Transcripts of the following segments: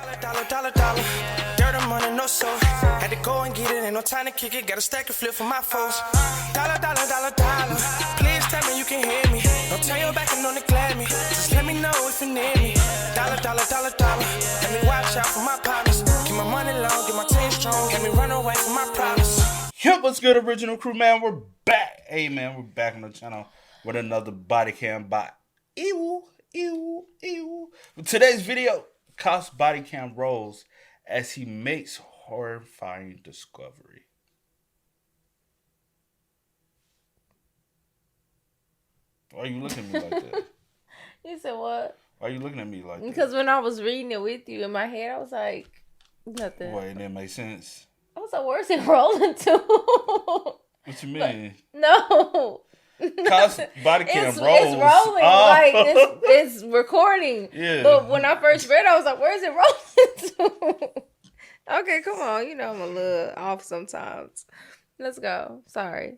Dollar. Dirt and money, no soul. Had to go and get it, ain't no time to kick it. Got a stack of flip for my foes. Dollar. Please tell me you can hear me. Don't turn your back and don't neglect me. Just let me know if you need me. Dollar. Let me watch out for my partners. Keep my money long, get my team strong. Let me run away from my problems. Yep, what's good, original crew, man? We're back. Hey, man, we're back on the channel with another Bodycam by Ew. Today's video, Cops Bodycam rolls as he makes horrifying discovery. Why are you looking at me like that? You said what? Why are you looking at me like that? Because when I was reading it with you in my head, I was like, nothing. Wait, that make sense? I was like, where's it rolling to? What you mean? No. Cops Bodycam rolls. It's rolling. Oh. Like, it's recording. Yeah. But when I first read it, I was like, where's it rolling to? Okay, come on. You know I'm a little off sometimes. Let's go. Sorry.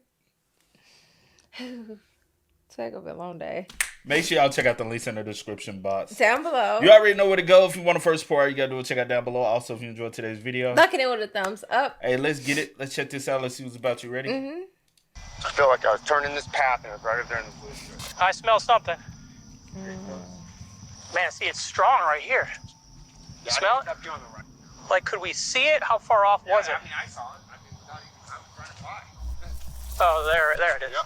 Take up a long day. Make sure y'all check out the links in the description box. Down below. You already know where to go. If you want to first support, all you gotta do is check out down below. Also, if you enjoyed today's video, Lock it in with a thumbs up. hey, let's get it. Let's check this out. Let's see what's about. You ready? Mm-hmm. I feel like I was turning this path and it was right up there in the bush. I smell something. Man, see, it's strong right here. You smell it? Right. Like, could we see it? How far off was it? I mean, I saw it. I mean, without even, I was running by. Oh, there it is. Yep.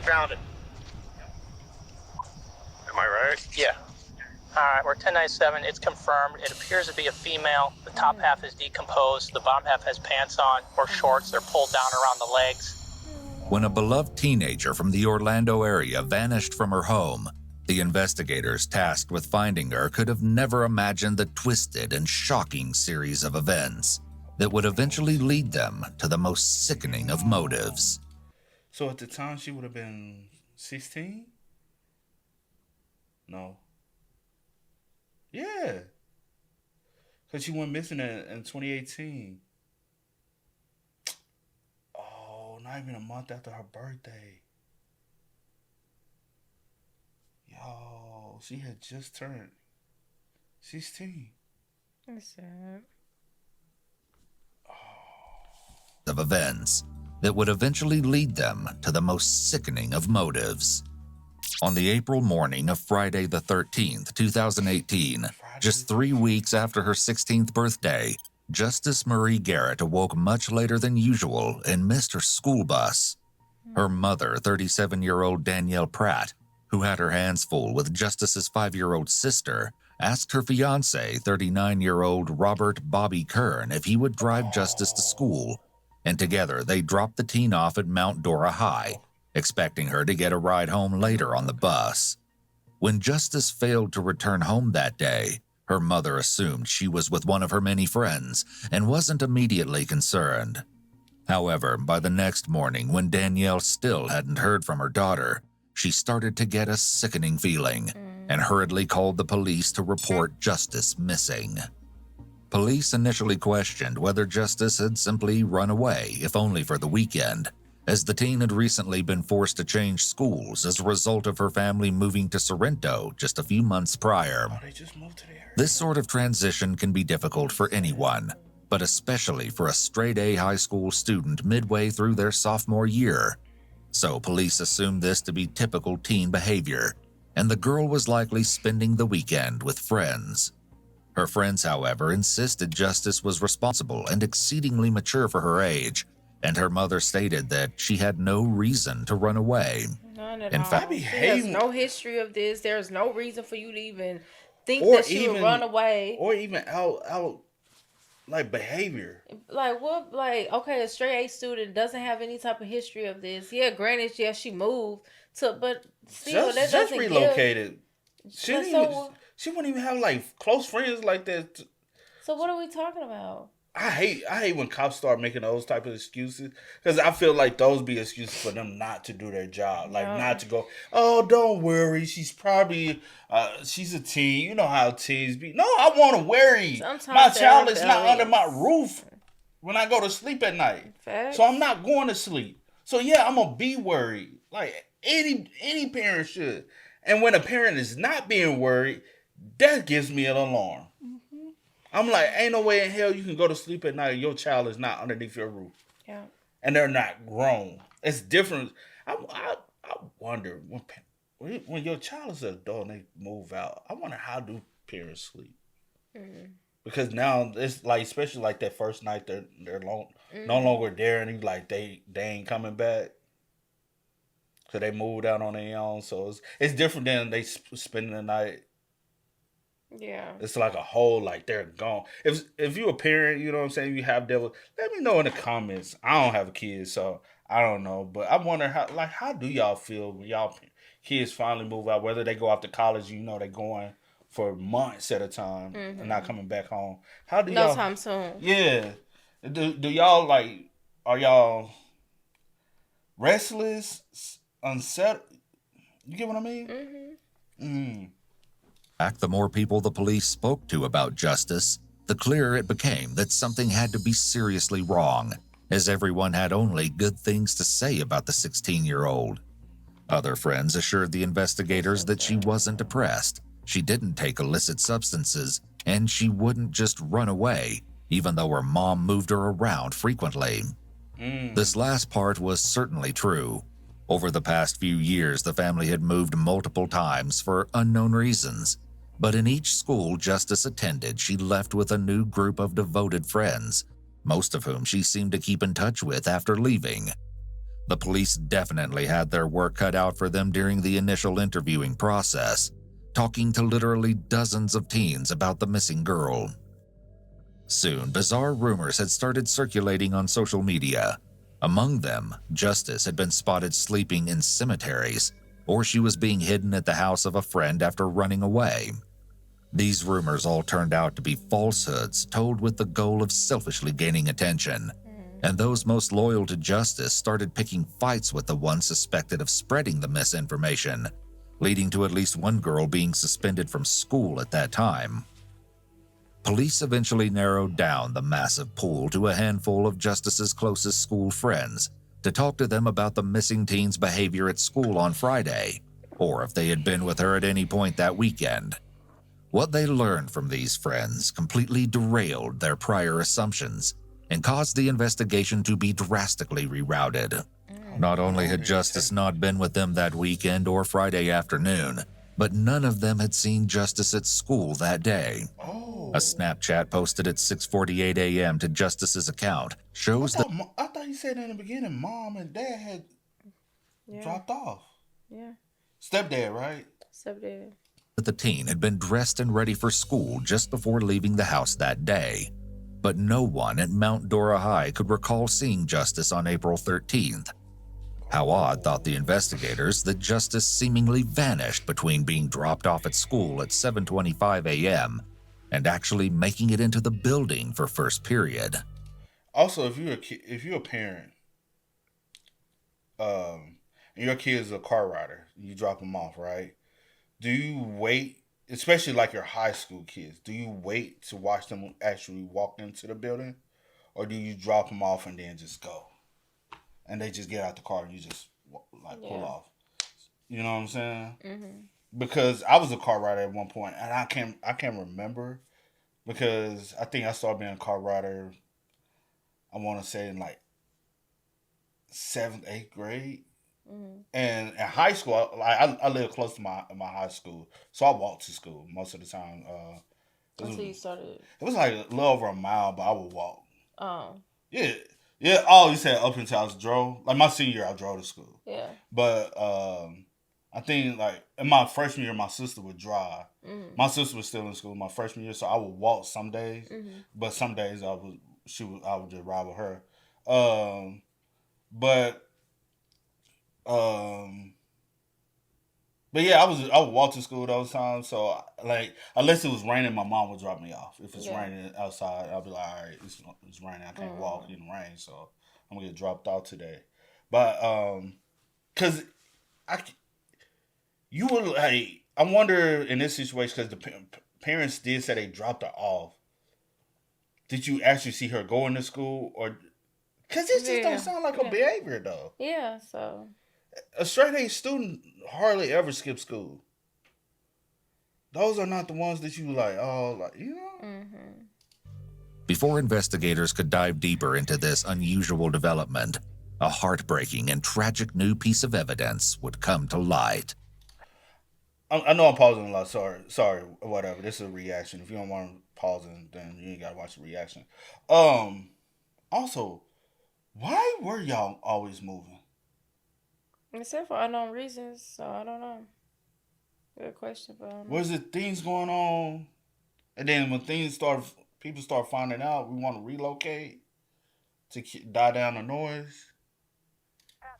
Found it. Am I right? Yeah. All right, we're 1097. It's confirmed. It appears to be a female. The top half is decomposed. The bottom half has pants on or shorts. They're pulled down around the legs. When a beloved teenager from the Orlando area vanished from her home, the investigators tasked with finding her could have never imagined the twisted and shocking series of events that would eventually lead them to the most sickening of motives. So at the time, she would have been 16? No. Yeah. Because she went missing in 2018. Oh, not even a month after her birthday. Yo, she had just turned 16. That's sad. Of events that would eventually lead them to the most sickening of motives. On the April morning of Friday the 13th, 2018, just 3 weeks after her 16th birthday, Justice Marie Garrett awoke much later than usual and missed her school bus. Her mother, 37-year-old Danielle Pratt, who had her hands full with Justice's 5-year-old sister, asked her fiancé, 39-year-old Robert Bobby Kern, if he would drive Justice to school, and together they dropped the teen off at Mount Dora High, expecting her to get a ride home later on the bus. When Justice failed to return home that day, her mother assumed she was with one of her many friends and wasn't immediately concerned. However, by the next morning, when Danielle still hadn't heard from her daughter, she started to get a sickening feeling and hurriedly called the police to report Justice missing. Police initially questioned whether Justice had simply run away, if only for the weekend, as the teen had recently been forced to change schools as a result of her family moving to Sorrento just a few months prior. Oh, they just moved to there. This sort of transition can be difficult for anyone, but especially for a straight-A high school student midway through their sophomore year. So police assumed this to be typical teen behavior, and the girl was likely spending the weekend with friends. Her friends, however, insisted Justice was responsible and exceedingly mature for her age, and her mother stated that she had no reason to run away. None at In all. fact, There's no history of this. There's no reason for you to even think Or that she would even- run away. Or even out like behavior. Like what? Like, okay, a straight A student doesn't have any type of history of this. Yeah, granted, yeah, she moved to, but still, that Just doesn't relocated. She But didn't even, so- she wouldn't even have like close friends like that. So what are we talking about? I hate when cops start making those type of excuses, because I feel like those be excuses for them not to do their job, like not to go. Oh, don't worry, she's probably she's a teen. You know how teens be. No, I want to worry. Sometimes My they're child is not rebellious. under my roof when I go to sleep at night, Facts. so I'm not going to sleep. So yeah, I'm gonna be worried, like any parent should. And when a parent is not being worried, that gives me an alarm. I'm like, ain't no way in hell you can go to sleep at night and your child is not underneath your roof. Yeah. And they're not grown. It's different. I wonder when your child is an adult and they move out, I wonder how do parents sleep? Because now it's like, especially like that first night, they're no longer there, and you like they ain't coming back. So they moved out on their own. So it's different than they spending the night. Yeah. It's like a whole, like they're gone. If you're a parent, you know what I'm saying, you have devil, let me know in the comments. I don't have a kid, so I don't know. But I wonder how do y'all feel when y'all kids finally move out, whether they go off to college, you know, they going for months at a time and not coming back home. How do y'all? No time soon. Yeah. Do y'all like? Are y'all restless, unsettled? You get what I mean? The more people the police spoke to about Justice, the clearer it became that something had to be seriously wrong, as everyone had only good things to say about the 16-year-old. Other friends assured the investigators that she wasn't depressed, she didn't take illicit substances, and she wouldn't just run away, even though her mom moved her around frequently. This last part was certainly true. Over the past few years, the family had moved multiple times for unknown reasons, but in each school Justice attended, she left with a new group of devoted friends, most of whom she seemed to keep in touch with after leaving. The police definitely had their work cut out for them during the initial interviewing process, talking to literally dozens of teens about the missing girl. Soon, bizarre rumors had started circulating on social media. Among them, Justice had been spotted sleeping in cemeteries, or she was being hidden at the house of a friend after running away. These rumors all turned out to be falsehoods told with the goal of selfishly gaining attention, and those most loyal to Justice started picking fights with the ones suspected of spreading the misinformation, leading to at least one girl being suspended from school at that time. Police eventually narrowed down the massive pool to a handful of Justice's closest school friends to talk to them about the missing teen's behavior at school on Friday, or if they had been with her at any point that weekend. What they learned from these friends completely derailed their prior assumptions and caused the investigation to be drastically rerouted. Not only had Justice not been with them that weekend or Friday afternoon, but none of them had seen Justice at school that day. A Snapchat posted at 6:48 a.m. to Justice's account shows that I thought you said in the beginning mom and dad had dropped off. Yeah. Stepdad, right? Stepdad. the teen had been dressed and ready for school just before leaving the house that day. But no one at Mount Dora High could recall seeing Justice on April 13th. How odd, thought the investigators, that Justice seemingly vanished between being dropped off at school at 7:25 a.m. and actually making it into the building for first period. Also, if you're a parent, and your kid is a car rider, you drop them off, right? Do you wait, especially like your high school kids, do you wait to watch them actually walk into the building? Or do you drop them off and then just go? And they just get out the car and you just pull off. You know what I'm saying? Mm-hmm. Because I was a car rider at one point, and I can't remember, because I think I started being a car rider, I want to say in like 7th, 8th grade. Mm-hmm. And in high school, I live close to my high school, so I walked to school most of the time. Until you started? It was like a little over a mile, but I would walk. Oh. Yeah. Yeah. Oh, you said up until I drove? Like my senior year, I drove to school. Yeah. But I think like in my freshman year, my sister would drive. Mm-hmm. My sister was still in school my freshman year, so I would walk some days. Mm-hmm. But some days I would just ride with her. But yeah, I would walk to school those times. So like, unless it was raining, my mom would drop me off. If it's raining outside, I'll be like, all right, it's raining. I can't walk in the rain, so I'm gonna get dropped off today. But cause you would like, I wonder in this situation, because the parents did say they dropped her off. Did you actually see her going to school, or? Because it just don't sound like her behavior, though. Yeah, so. A straight A student hardly ever skips school. those are not the ones that you like, oh, like, you know? Mm-hmm. Before investigators could dive deeper into this unusual development, a heartbreaking and tragic new piece of evidence would come to light. I know I'm pausing a lot. Sorry, whatever. This is a reaction. If you don't want to pause it, then you ain't gotta watch the reaction. Also, why were y'all always moving? Except for unknown reasons, so I don't know. Good question, but Was it things going on, and then when people start finding out, we want to relocate to die down the noise?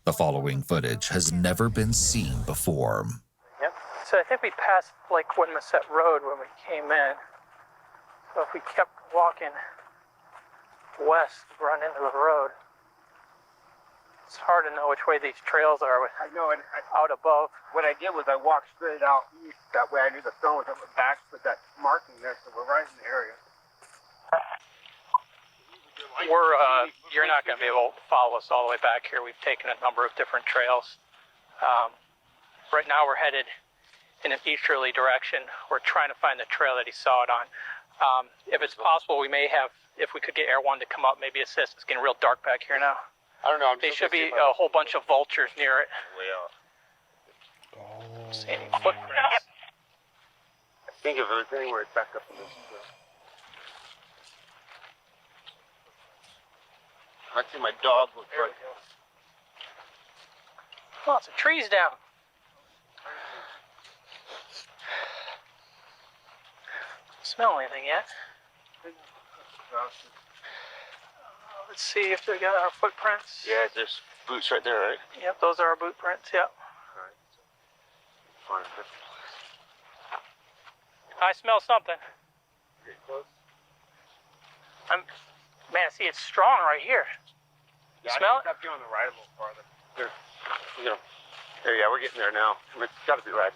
The following footage has never been seen before. Yep. So I think we passed like Woodmasset Road when we came in. So if we kept walking west, run into the road, it's hard to know which way these trails are I know, and out above. what I did was I walked straight out east. That way I knew the stone was up my back with that marking there, so we're right in the area. You're not going to be able to follow us all the way back here. We've taken a number of different trails. Right now we're headed in an easterly direction. We're trying to find the trail that he saw it on. If it's possible, we may have, if we could get Air 1 to come up, maybe assist. It's getting real dark back here now. I don't know. There should be a whole bunch of vultures near it. Way out. See any footprints? I think if it was anywhere, it's back up in this. I see my dog looks like. Lots of trees down. Smell anything yet? Let's see if they got our footprints. Yeah, there's boots right there, right? Yep, those are our boot prints. Yep. Fine. I smell something. Pretty close. Man, see, it's strong right here. Yeah, Smell I it? think it's up here on the right a little farther. There, yeah, we're getting there now. I mean, it's got to be right.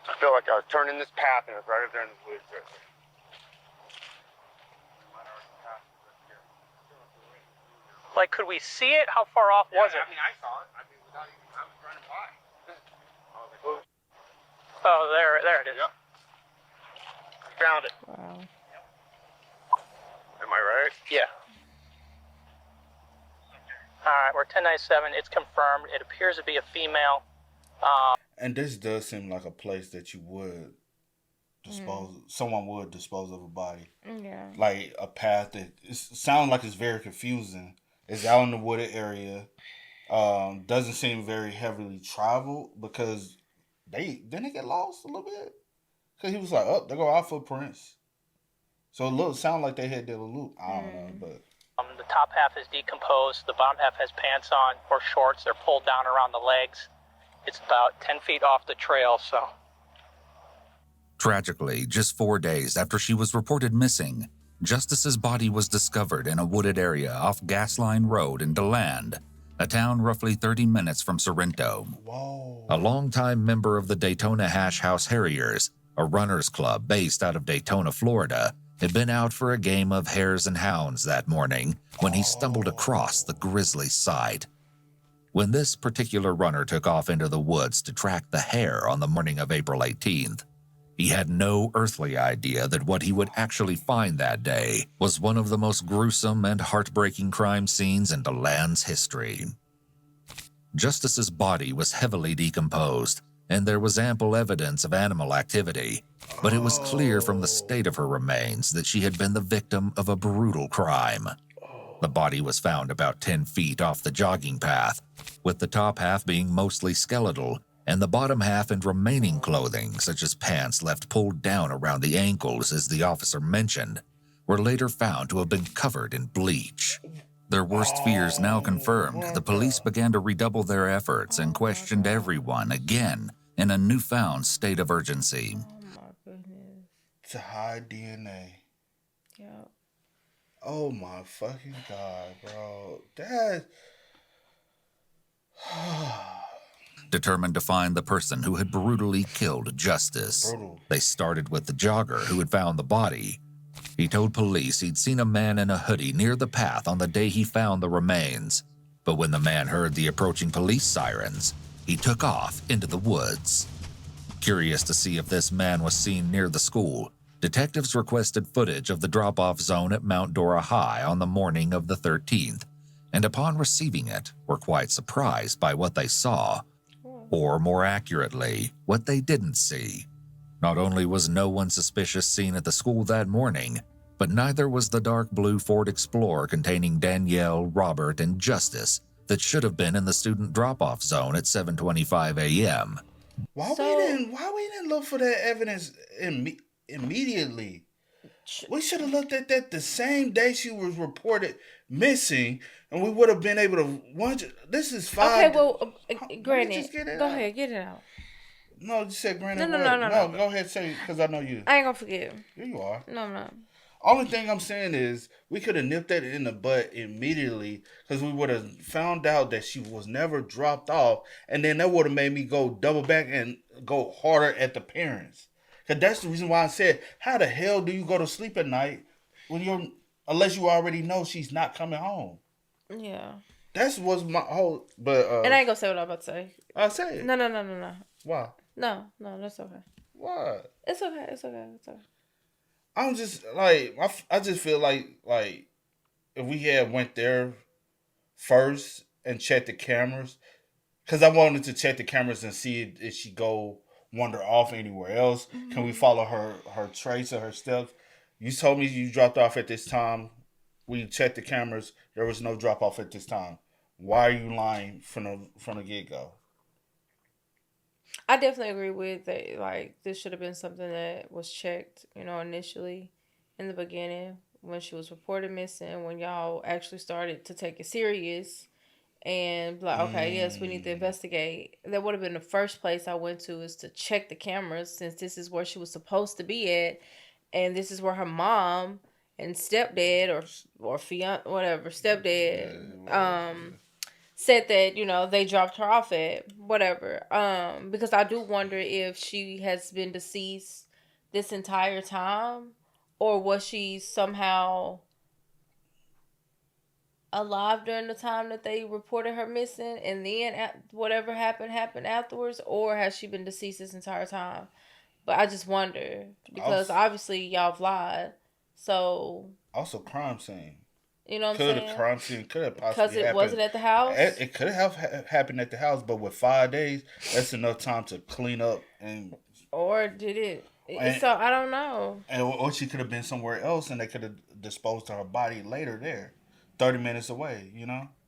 I feel like I was turning this path and it was right up there in the woods. Right there. Like, could we see it? How far off was it? I mean, I saw it. I mean, without even, I was running by. I was like, Oh, there it is. Yep. Found it. wow. Am I right? Yeah. All right, we're 1097. It's confirmed. It appears to be a female. And this does seem like a place that you would someone would dispose of a body. Yeah. Like a path that sounds like it's very confusing. It's out in the wooded area. Doesn't seem very heavily traveled because didn't they get lost a little bit? Because he was like, oh, there go our footprints. So it sounded like they had did a loop. I don't know, but The top half is decomposed. The bottom half has pants on or shorts. They're pulled down around the legs. It's about 10 feet off the trail, so. Tragically, just 4 days after she was reported missing, Justice's body was discovered in a wooded area off Gasline Road in DeLand, a town roughly 30 minutes from Sorrento. whoa. A longtime member of the Daytona Hash House Harriers, a runners club based out of Daytona, Florida, had been out for a game of hares and hounds that morning when he stumbled across the grisly sight. When this particular runner took off into the woods to track the hare on the morning of April 18th, he had no earthly idea that what he would actually find that day was one of the most gruesome and heartbreaking crime scenes in DeLand's history. Justice's body was heavily decomposed, and there was ample evidence of animal activity, but it was clear from the state of her remains that she had been the victim of a brutal crime. The body was found about 10 feet off the jogging path, with the top half being mostly skeletal, and the bottom half and remaining clothing, such as pants left pulled down around the ankles as the officer mentioned, were later found to have been covered in bleach. Their worst fears now confirmed, the police began to redouble their efforts and questioned everyone again in a newfound state of urgency. Oh my goodness. To hide DNA. Yep. Oh my fucking God, bro. That. Determined to find the person who had brutally killed Justice, Brutal. they started with the jogger who had found the body. He told police he'd seen a man in a hoodie near the path on the day he found the remains, but when the man heard the approaching police sirens, he took off into the woods. Curious to see if this man was seen near the school, detectives requested footage of the drop-off zone at Mount Dora High on the morning of the 13th, and upon receiving it, were quite surprised by what they saw, or more accurately, what they didn't see. Not only was no one suspicious seen at the school that morning, but neither was the dark blue Ford Explorer containing Danielle, Robert, and Justice that should have been in the student drop-off zone at 7:25 a.m. Why we didn't look for that evidence immediately? We should have looked at that the same day she was reported missing, and we would have been able to. This is 5. Okay, well, granted, go out. ahead, get it out. No, you said granted. No. Go ahead, say it, because I know you. I ain't gonna forget. Here you are. No, I'm not. Only thing I'm saying is we could have nipped that in the butt immediately, because we would have found out that she was never dropped off, and then that would have made me go double back and go harder at the parents. Because that's the reason why I said, how the hell do you go to sleep at night unless you already know she's not coming home? Yeah. That was my whole. But and I ain't gonna say what I'm about to say. I'll say it. No. Why? No, that's okay. Why? It's okay. I'm just like I just feel like if we had went there first and checked the cameras, because I wanted to check the cameras and see if she wander off anywhere else. Mm-hmm. Can we follow her trace or her steps? You told me you dropped off at this time. We checked the cameras. There was no drop off at this time. Why are you lying from the get go? I definitely agree with that. Like, this should have been something that was checked, initially in the beginning when she was reported missing, when y'all actually started to take it serious and like, okay, yes, we need to investigate. That would have been the first place I went to, is to check the cameras, since this is where she was supposed to be at, and this is where her mom and stepdad or fiance, whatever, stepdad, said that, they dropped her off at, whatever. Because I do wonder if she has been deceased this entire time, or was she somehow alive during the time that they reported her missing, and then whatever happened afterwards, or has she been deceased this entire time? But I just wonder, because obviously y'all have lied. So also crime scene. You know what I'm saying? The crime scene could have possibly because it wasn't at the house. It could have happened at the house, but with 5 days, that's enough time to clean up and. Or did it? So I don't know. Or she could have been somewhere else, and they could have disposed of her body later there, 30 minutes away.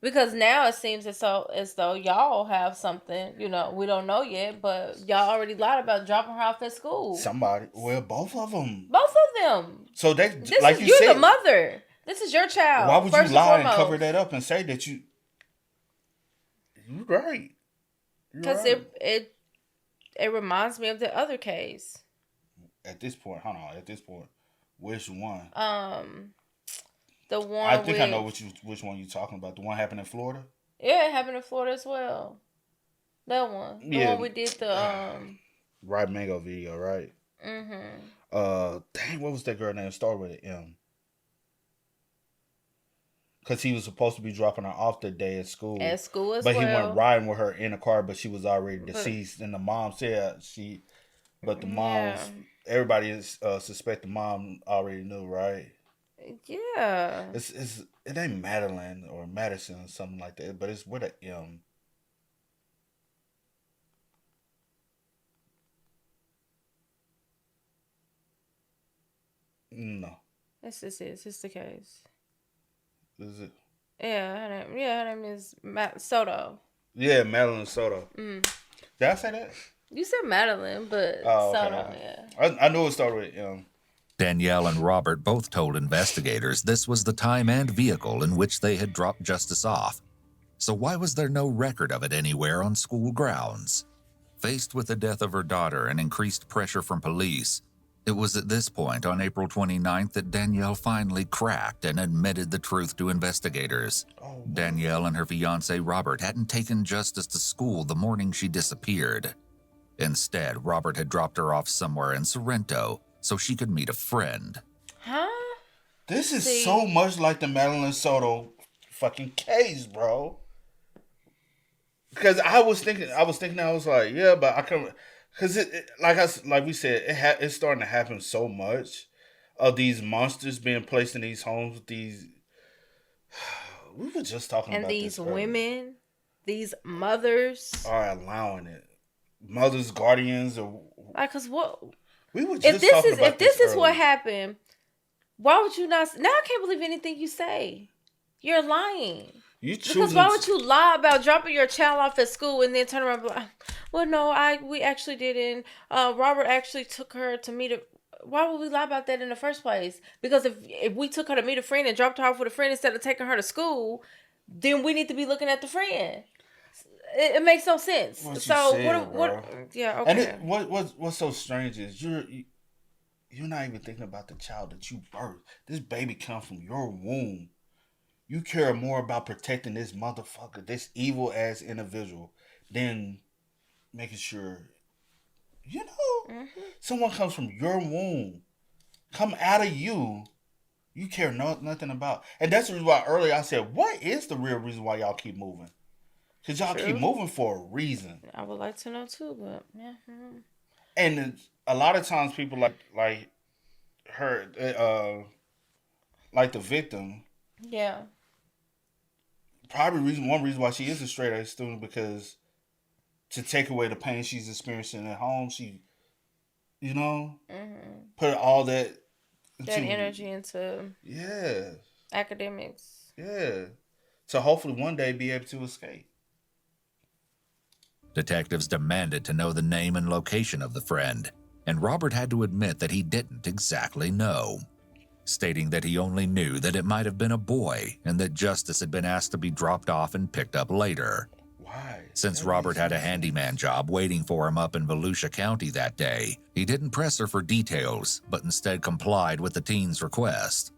Because now it seems as though y'all have something. We don't know yet, but y'all already lied about dropping her off at school. Both of them. Both of them. So you're the mother. This is your child. Why would you lie and cover that up and say that you? You're right. Because it reminds me of the other case. At this point, which one? The one. I think I know which one you're talking about. The one happened in Florida. Yeah, it happened in Florida as well. That one. The one we did the Right Mango video, right? Mm-hmm. Dang, what was that girl name? Started with an M. Because he was supposed to be dropping her off the day at school. But he went riding with her in a car, but she was already deceased. And the mom said but the mom's, everybody suspect the mom already knew, right? Yeah. It ain't Madeline or Madison or something like that, but it's with an M. No. It's the case. Is it? Yeah, her name is Soto. Yeah, Madeline Soto. Mm. Did I say that? You said Madeline, but Soto, yeah. I knew it started with M. Danielle and Robert both told investigators this was the time and vehicle in which they had dropped Justice off. So why was there no record of it anywhere on school grounds? Faced with the death of her daughter and increased pressure from police, it was at this point on April 29th that Danielle finally cracked and admitted the truth to investigators. Danielle and her fiancé Robert hadn't taken Justice to school the morning she disappeared. Instead, Robert had dropped her off somewhere in Sorrento so she could meet a friend. Huh? This is so much like the Madeline Soto fucking case, bro. Because I was thinking, I was like, yeah, but I couldn't. Because like we said, it's starting to happen so much of these monsters being placed in these homes with these. We were just talking And about these this earlier. women, these mothers Are allowing it. Mothers, guardians, or like, cause what we were just talking about if this is what earlier. happened, why would you not? Now I can't believe anything you say. You're lying. Because why would you lie about dropping your child off at school and then turn around and be like, well, no, we actually didn't. Robert actually took her to meet a. Why would we lie about that in the first place? Because if we took her to meet a friend and dropped her off with a friend instead of taking her to school, then we need to be looking at the friend. It makes no sense. What So you said, what? Yeah, okay. And what's so strange is you're not even thinking about the child that you birthed. This baby comes from your womb. You care more about protecting this motherfucker, this evil ass individual, than making sure, someone comes from your womb, come out of you. You care nothing about. And that's the reason why earlier I said, what is the real reason why y'all keep moving? Because y'all keep moving for a reason. I would like to know too, but yeah. And a lot of times people like her, like the victim. Yeah. Probably one reason why she is a straight A student, because to take away the pain she's experiencing at home, she, put all that energy into academics. Yeah. To hopefully one day be able to escape. Detectives demanded to know the name and location of the friend, and Robert had to admit that he didn't exactly know, stating that he only knew that it might have been a boy and that Justice had been asked to be dropped off and picked up later. Why? Since Robert had a handyman job waiting for him up in Volusia County that day, he didn't press her for details, but instead complied with the teen's request.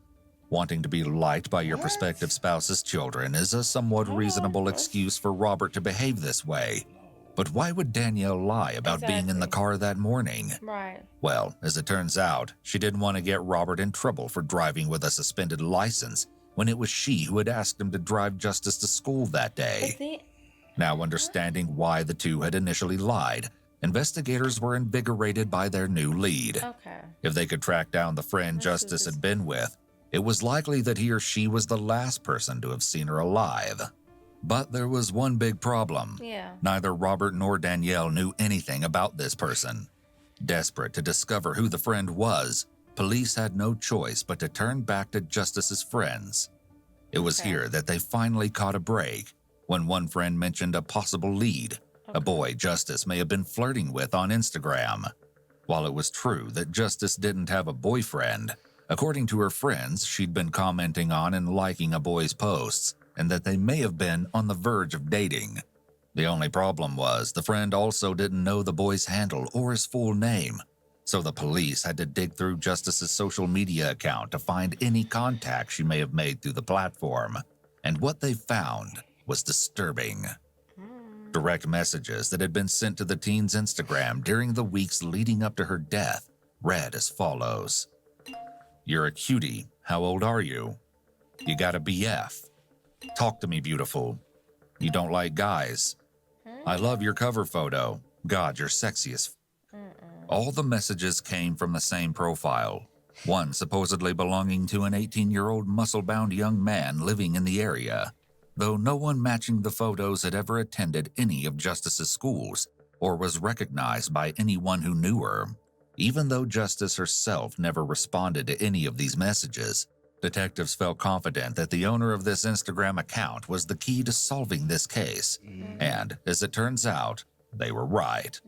Wanting to be liked by your prospective spouse's children is a somewhat reasonable excuse for Robert to behave this way. But why would Danielle lie about being in the car that morning? Right. Well, as it turns out, she didn't want to get Robert in trouble for driving with a suspended license when it was she who had asked him to drive Justice to school that day. Now understanding why the two had initially lied, investigators were invigorated by their new lead. Okay. If they could track down the friend Justice had been with, it was likely that he or she was the last person to have seen her alive. But there was one big problem. Yeah. Neither Robert nor Danielle knew anything about this person. Desperate to discover who the friend was, police had no choice but to turn back to Justice's friends. It was here that they finally caught a break, when one friend mentioned a possible lead, a boy Justice may have been flirting with on Instagram. While it was true that Justice didn't have a boyfriend, according to her friends, she'd been commenting on and liking a boy's posts, and that they may have been on the verge of dating. The only problem was the friend also didn't know the boy's handle or his full name, so the police had to dig through Justice's social media account to find any contact she may have made through the platform, and what they found was disturbing. Direct messages that had been sent to the teen's Instagram during the weeks leading up to her death read as follows. You're a cutie. How old are you? You got a BF. Talk to me, beautiful. You don't like guys. I love your cover photo. God, you're sexy as All the messages came from the same profile, one supposedly belonging to an 18-year-old muscle-bound young man living in the area, though no one matching the photos had ever attended any of Justice's schools or was recognized by anyone who knew her. Even though Justice herself never responded to any of these messages, detectives felt confident that the owner of this Instagram account was the key to solving this case. And, as it turns out, they were right.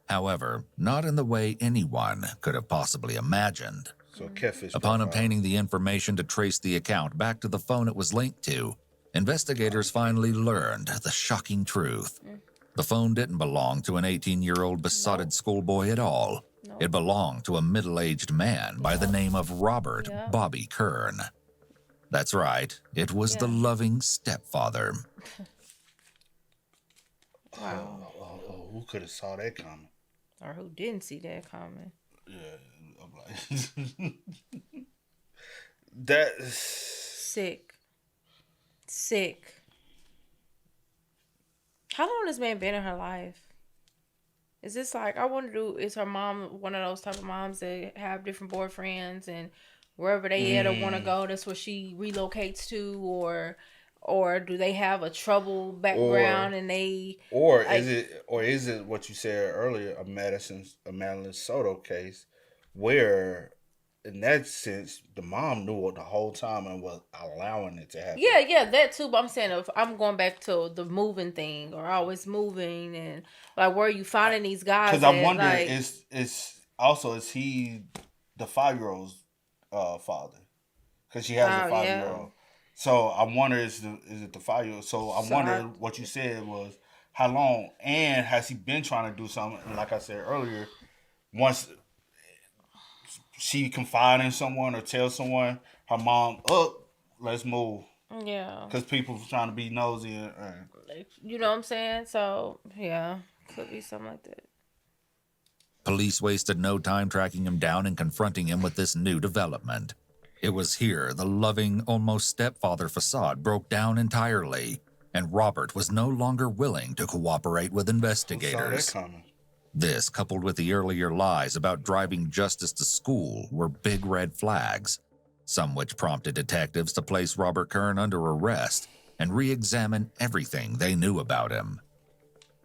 However, not in the way anyone could have possibly imagined. So catfish Upon profile. obtaining the information to trace the account back to the phone it was linked to, investigators finally learned the shocking truth. The phone didn't belong to an 18-year-old besotted schoolboy at all. It belonged to a middle-aged man by the name of Robert Bobby Kern. That's right, it was the loving stepfather. Wow. Who could have saw that coming? Or who didn't see that coming? Yeah, I'm like... That's... Sick. How long has this man been in her life? Is this like, I wonder, is her mom one of those type of moms that have different boyfriends and wherever they at or want to go, that's where she relocates to, or do they have a trouble Or background and they or like, is it what you said earlier, a Madeline Soto case, where in that sense the mom knew it the whole time and was allowing it to happen. yeah, that too. But I'm saying, if I'm going back to the moving thing or always moving, and like, where are you finding these guys Because I at? wonder, Like, is he the 5-year-old's father? Because she has a oh 5-year yeah. old. So I wonder, is it the 5-year-old? So I So wonder what you said was how long, and has he been trying to do something? And like I said earlier, once she confide in someone or tell someone, her mom, let's move, yeah, because people trying to be nosy. like, you know what I'm saying? So yeah, could be something like that. Police wasted no time tracking him down and confronting him with this new development. It was here the loving, almost stepfather facade broke down entirely, and Robert was no longer willing to cooperate with Who saw that investigators. coming? This, coupled with the earlier lies about driving Justice to school, were big red flags, some which prompted detectives to place Robert Kern under arrest and re-examine everything they knew about him.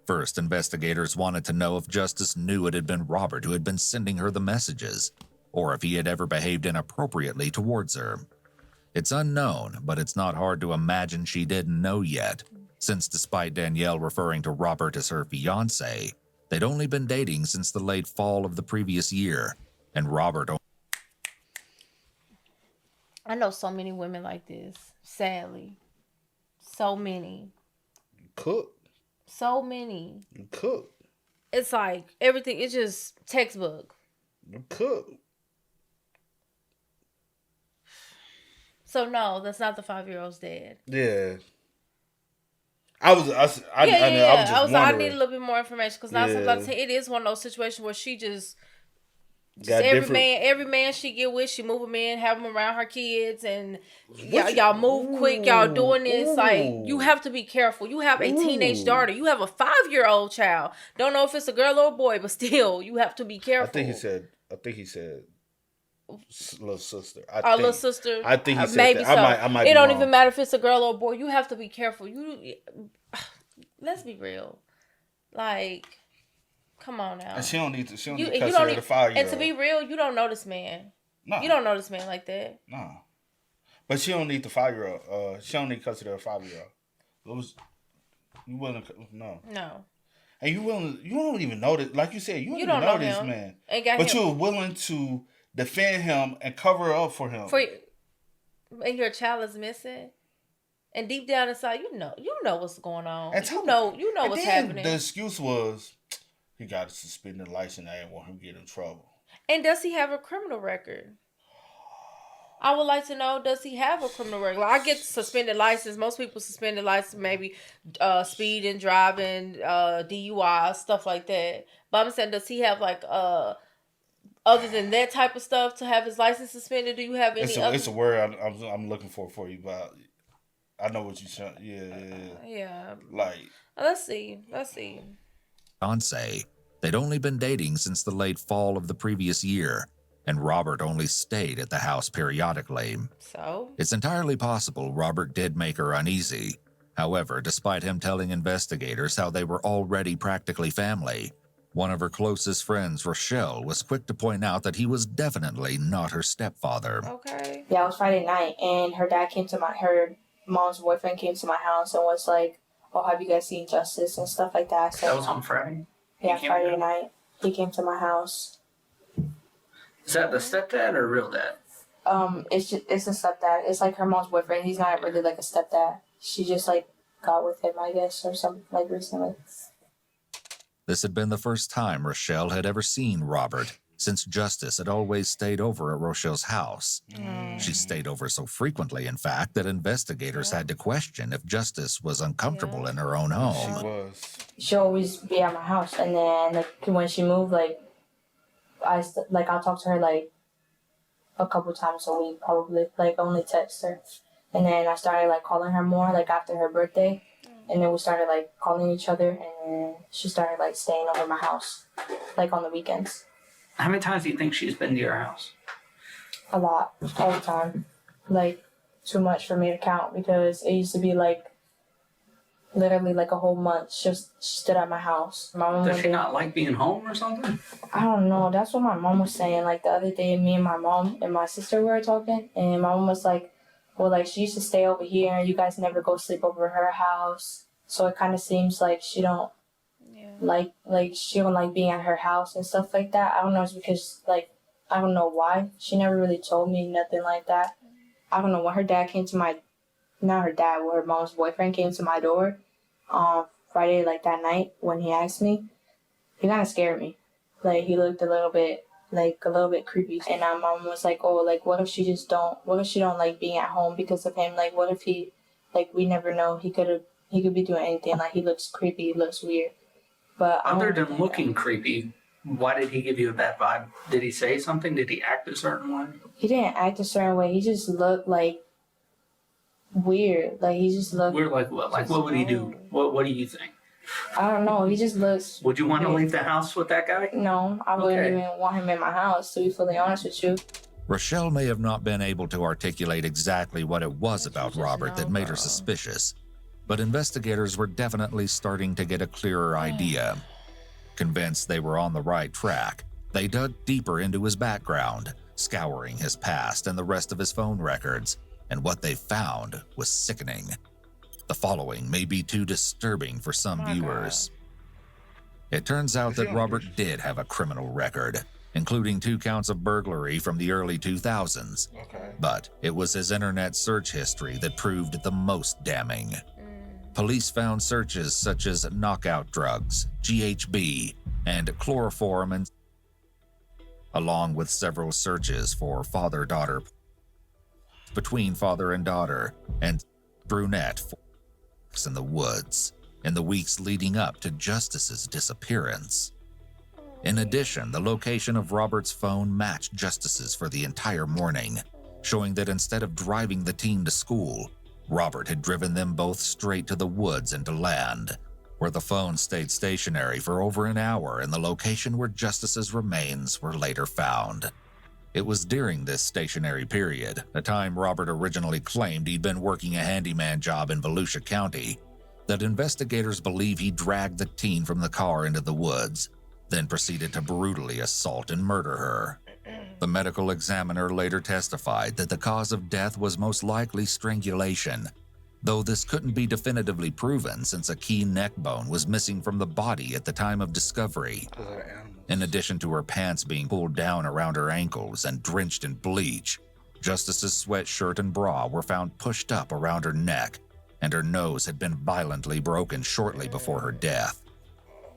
First, investigators wanted to know if Justice knew it had been Robert who had been sending her the messages, or if he had ever behaved inappropriately towards her. It's unknown, but it's not hard to imagine she didn't know yet, since despite Danielle referring to Robert as her fiancé, they'd only been dating since the late fall of the previous year, and Robert... I know so many women like this, sadly. So many. Cook. So many. Cook. It's like everything, it's just textbook. Cook. So no, that's not the 5-year-old's dad. Yeah. I was just I wondering. need a little bit more information, because now sometimes it is one of those situations where she just Got every man she get with, she move him in, have him around her kids, and y'all move quick, y'all doing this. Like, you have to be careful. You have a teenage daughter. You have a 5-year-old child. Don't know if it's a girl or a boy, but still, you have to be careful. I think he said little sister. Our little sister. I think he said maybe that. so. I might. It don't even matter if it's a girl or a boy. You have to be careful. Let's be real. Like, come on now. And she don't need to. She don't You need to cuss don't her at a 5-year-old. And to be real, you don't know this man. No. You don't know this man like that. No. But she don't need the 5-year-old. She don't need to cuss her at a 5-year-old. You willing? No. No. And you willing? You don't even know this. Like you said, you don't know this him. man. But you're willing to defend him and cover up for him. And your child is missing. And deep down inside, you know what's going on. And you know what's happening. The excuse was he got a suspended license. I didn't want him to get in trouble. And does he have a criminal record? I would like to know, does he have a criminal record? Like, I get suspended license. Most people suspended license, maybe speed and driving, DUI, stuff like that. But I'm saying, does he have like other than that type of stuff to have his license suspended? Do you have any? It's a word I'm looking for you, but I know what you're saying. Yeah. Like, let's see. Fiancé. They'd only been dating since the late fall of the previous year, and Robert only stayed at the house periodically. So? It's entirely possible Robert did make her uneasy. However, despite him telling investigators how they were already practically family, one of her closest friends, Rochelle, was quick to point out that he was definitely not her stepfather. Okay. Yeah, it was Friday night, and her mom's boyfriend came to my house and was like, "Oh, have you guys seen Justice?" and stuff like that. So, that was on Friday? Yeah, Friday night. He came to my house. Is that the stepdad or real dad? It's a stepdad. It's like her mom's boyfriend. He's not really like a stepdad. She just like got with him, I guess, or something like recently. This had been the first time Rochelle had ever seen Robert, since Justice had always stayed over at Rochelle's house. She stayed over so frequently, in fact, that investigators had to question if Justice was uncomfortable in her own home. she was. She'll always be at my house, and then like when she moved, I'll talk to her like a couple times a week, probably, like only text her, and then I started like calling her more like after her birthday, and then we started like calling each other, and then she started like staying over my house, like on the weekends. How many times do you think she's been to your house? A lot, all the time, like too much for me to count, because it used to be like literally like a whole month just stood at my house. My mom Does she not like being home or something? I don't know. That's what my mom was saying. Like the other day, me and my mom and my sister were talking, and my mom was like, well, like she used to stay over here and you guys never go sleep over her house. So it kind of seems like she don't like she don't like being at her house and stuff like that. I don't know. It's because like, I don't know why. She never really told me nothing like that. I don't know. When her dad came to my, not her dad, when her mom's boyfriend came to my door Friday, like that night when he asked me, he kind of scared me. Like he looked a little bit creepy. And my mom was like, oh, like what if she don't like being at home because of him? Like what if he, like we never know, he could be doing anything. Like he looks creepy, he looks weird. But other than looking creepy, why did he give you a bad vibe? Did he say something? Did he act a certain way? He didn't act a certain way. He just looked like weird. Like he just looked weird. Like what? Like what would he do? What do you think? I don't know. He just looks. Would you want to leave the house with that guy? No, I wouldn't even want him in my house, to be fully honest with you. Rochelle may have not been able to articulate exactly what it was about Robert that made her suspicious, but investigators were definitely starting to get a clearer idea. Convinced they were on the right track, they dug deeper into his background, scouring his past and the rest of his phone records, and what they found was sickening. The following may be too disturbing for some viewers. It turns out that Robert did have a criminal record, including 2 counts of burglary from the early 2000s. But it was his internet search history that proved the most damning. Police found searches such as knockout drugs, GHB, and chloroform, and along with several searches for father-daughter, between father and daughter, and brunette in the woods in the weeks leading up to Justice's disappearance. In addition, the location of Robert's phone matched Justice's for the entire morning, showing that instead of driving the teen to school, Robert had driven them both straight to the woods and to land, where the phone stayed stationary for over an hour in the location where Justice's remains were later found. It was during this stationary period, a time Robert originally claimed he'd been working a handyman job in Volusia County, that investigators believe he dragged the teen from the car into the woods, then proceeded to brutally assault and murder her. The medical examiner later testified that the cause of death was most likely strangulation, though this couldn't be definitively proven since a key neck bone was missing from the body at the time of discovery. In addition to her pants being pulled down around her ankles and drenched in bleach, Justice's sweatshirt and bra were found pushed up around her neck, and her nose had been violently broken shortly before her death.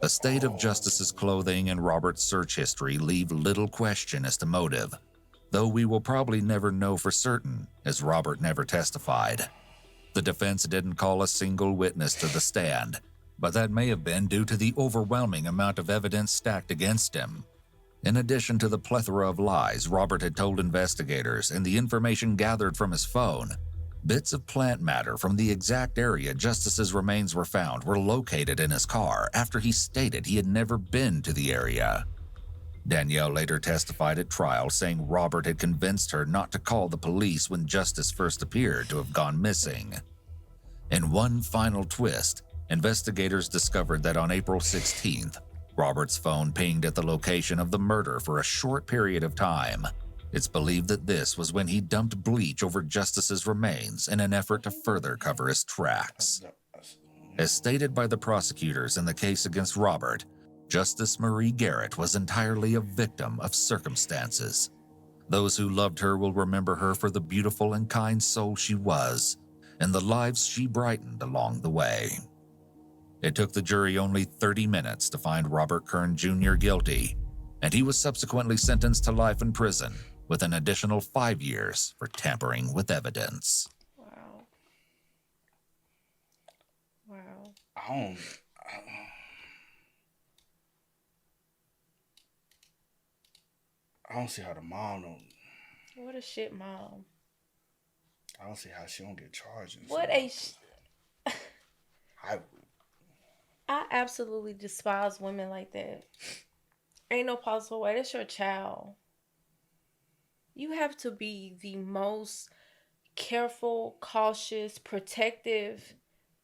The state of Justice's clothing and Robert's search history leave little question as to motive, though we will probably never know for certain, as Robert never testified. The defense didn't call a single witness to the stand, but that may have been due to the overwhelming amount of evidence stacked against him. In addition to the plethora of lies Robert had told investigators and the information gathered from his phone, bits of plant matter from the exact area Justice's remains were found were located in his car after he stated he had never been to the area. Danielle later testified at trial, saying Robert had convinced her not to call the police when Justice first appeared to have gone missing. In one final twist, investigators discovered that on April 16th, Robert's phone pinged at the location of the murder for a short period of time. It's believed that this was when he dumped bleach over Justice's remains in an effort to further cover his tracks. As stated by the prosecutors in the case against Robert, Justice Marie Garrett was entirely a victim of circumstances. Those who loved her will remember her for the beautiful and kind soul she was, and the lives she brightened along the way. It took the jury only 30 minutes to find Robert Kern Jr. guilty, and he was subsequently sentenced to life in prison, with an additional 5 years for tampering with evidence. Wow. I don't see how the mom don't. What a shit mom. I don't see how she don't get charged. What a I absolutely despise women like that. Ain't no possible way. That's your child. You have to be the most careful, cautious, protective,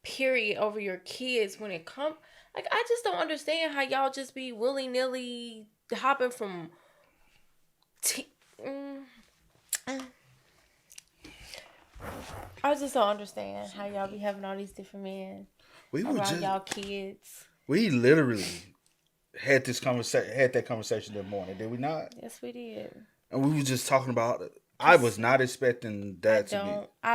period, over your kids when it comes. Like, I just don't understand how y'all just be willy-nilly hopping from... I just don't understand how y'all be having all these different men around y'all kids. We literally had that conversation that morning, did we not? Yes, we did. And we were just talking about it. I was not expecting that to be.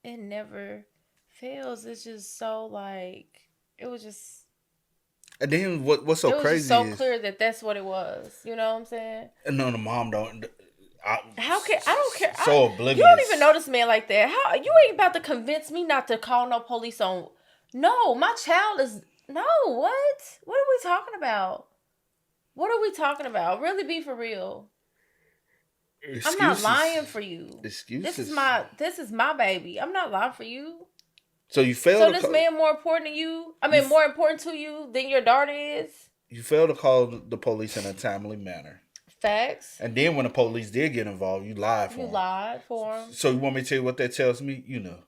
It never fails. It's just so like, it was just. And then what's so crazy is. It was just so clear that that's what it was. You know what I'm saying? And no, the mom don't. I don't care. So oblivious. You don't even know this man like that. How you ain't about to convince me not to call no police on? No, my child is no. What? What are we talking about? What are we talking about? Really, be for real. Excuses. I'm not lying for you. Excuses. This is my baby. I'm not lying for you. So you failed. So this man more important than you? I mean, more important to you than your daughter is? You failed to call the police in a timely manner. Facts. And then when the police did get involved, you lied for them. You lied for them. So you want me to tell you what that tells me? You know.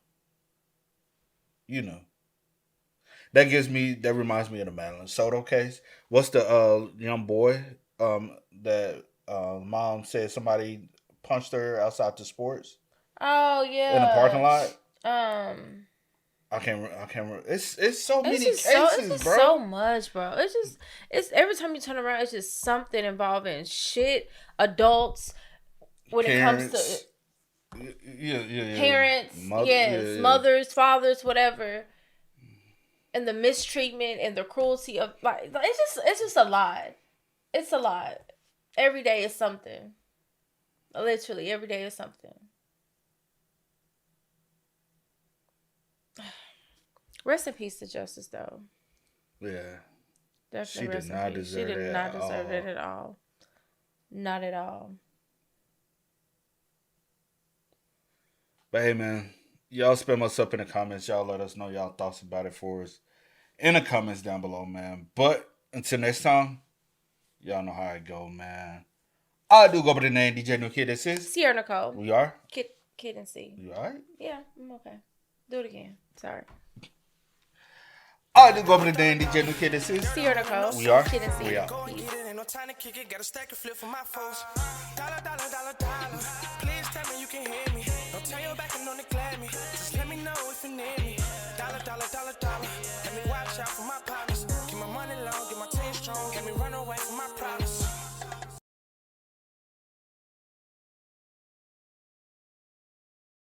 That reminds me of the Madeline Soto case. What's the young boy that mom said somebody punched her outside the sports? Oh yeah. In the parking lot? I can't remember. It's so many cases, it's bro. So much, bro. It's every time you turn around, it's just something involving shit, adults, when parents. It comes to parents, mothers, fathers, whatever. And the mistreatment and the cruelty of like it's just a lot. It's a lot. Every day is something. Literally, every day is something. Rest in peace to Justice, though. Yeah. Definitely rest in peace. She did not deserve it at all. Not at all. But hey, man, y'all spam us up in the comments. Y'all let us know y'all thoughts about it for us in the comments down below, man. But until next time, y'all know how it go, man. I do go by the name DJ New Kid. This is Sierra Nicole. We are Kid and C. You alright? Yeah, I'm okay. Do it again. Sorry. I do go by the name DJ New Kid. This is Sierra Nicole. We are Kid and C. We are. Ain't no time to kick it, got a stack of flip for my foes.